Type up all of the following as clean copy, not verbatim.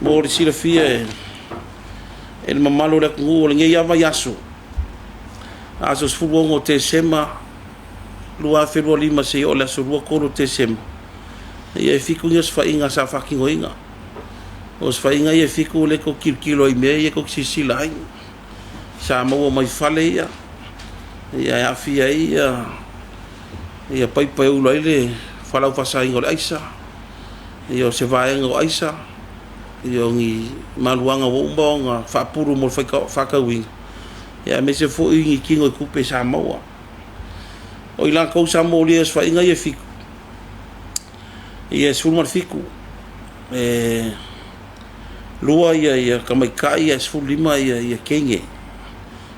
mo le sila fia e mamalo le kungu o le ngai ava yaso aso sfuongo te sema lua fero lima se o le aso lua koro te sema ia fiku ngas fa inga sa fakingo inga os fa inga ia fiku le ko kilo i me ia ko sisila sa mo mai fale ia ia fia ia pai pai ulo ile falau fasa ingo aisa ia se vai ngo aisa ia ngi maluanga wo mbonga fa puru mo fa ka wing ia me se fo ingi kingo kupe sa mo o ila ko sa mo li es fa inga ia fiku ia sul mar fiku lua ia kamai kai ia sul lima ia kenge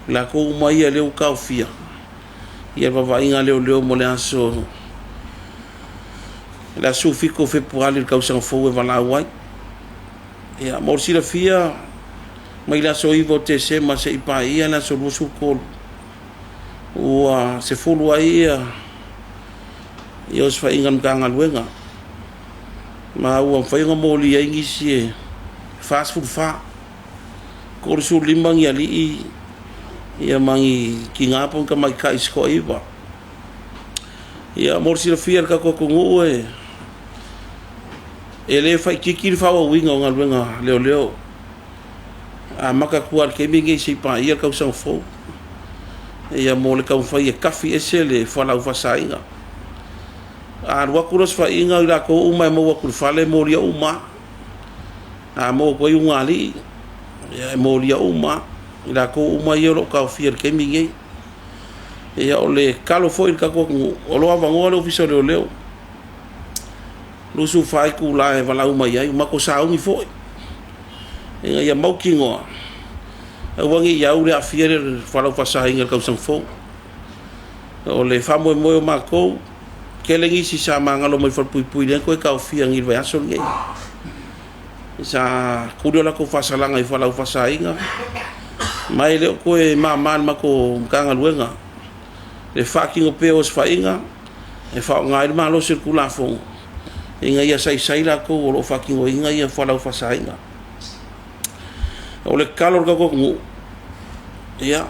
la ko mai ia leu ka fia ia va inga leo mo le aso la su fiku fe puali ka usang fo e vala wai ia mo si la fia mai la so ivo te se ma se ipa ia la so su kol ua se fulu ia ia os fa inga nganga luenga ma ua whainga mōli ai ngisi e fast food fa kore su limbangi ali ia mangi ki ngāpon ka mai ka isko iwa ia morsi la fia ka kokungu e le whai kikiri whawa winga o ngā luenga leo a maka kuar ke mingi si pa ia ka usang fo ia mo le ka whai e kafi ese le whalau whasainga a wakuros fa inga ila ko uma mo wakur fale mo lia uma a mo ko yung ali ya mo lia uma ila ko uma yelo ka fier ke mingi ya ole kalo foi ka ko o lo avango le ofiso le leo lu su fai ku la e vala uma ya uma ko sa ungi foi inga ya mau kingo a wangi ya ule a fier fala fa sa inga ka sang fo ole famo mo ma ko kelengi si sa manga lo mai for pui den ko ka fia ngi va so ngi sa kudo la ko fa sa langa i fa la fa sa inga mai le ko e ma ko kanga luenga le fucking opeos fa inga e fa ngai ma lo circula fo inga ia sai la ko lo fucking o inga ia fa la fa sa inga o le calor ka ko ia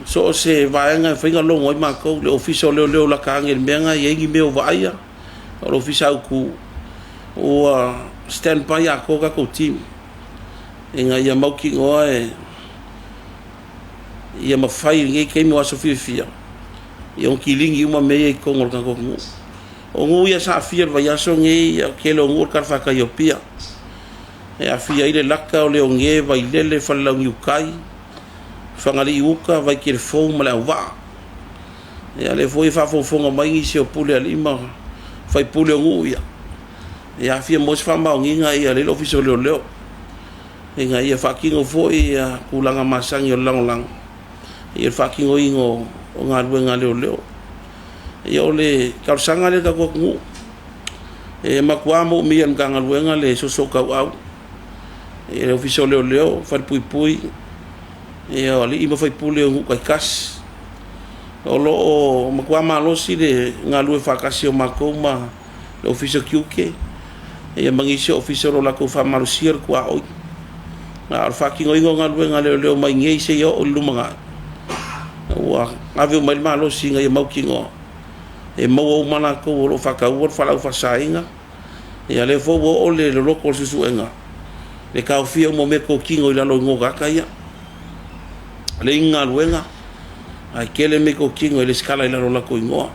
so se vaenga finga longo i mako le officer leo la ka ngel menga yengi meu vaia o officer ku o stand by a ko ka ko team inga ia mau ki ngoe ia ma fai nge ke mo aso fia ia on kilingi uma me ko ngol ka ko o ngu ia sa fia va ya so nge ke lo ngol ka fa ka yo pia e a fia ile laka o le nge va ile fa la ngiukai fangali uka vai ke fo mala wa e ale foi fa fo mai se o pule alima fai pule nguia e a fia mos fa ma nginga ia le ofiso leo inga ia fa kingo fo ia kulanga masangi o lang ia fa kingo ingo o nga leo ia ole ka sanga le ka ko ngu e makuamo mi an kanga luenga le so ka au e ofiso leo fa pui ia ali ima fai pule o kai kas o lo o makua malo si de ngalu fa kasi o makoma le officer QK ia mangisi officer o la ko fa malusier kwa o na fa ki ngoi ngalu ngale mai ngei se yo o lumanga wa ave mai malo si ngai mau ki ngo e mau o mana ko o fa ka o fa la fa sainga ia le fo o le lo ko su enga le ka ofia mo me ko ki ngoi la lo ngoga ka ia le inga luenga ai kele me ko kingo le skala ila rola ko ingoa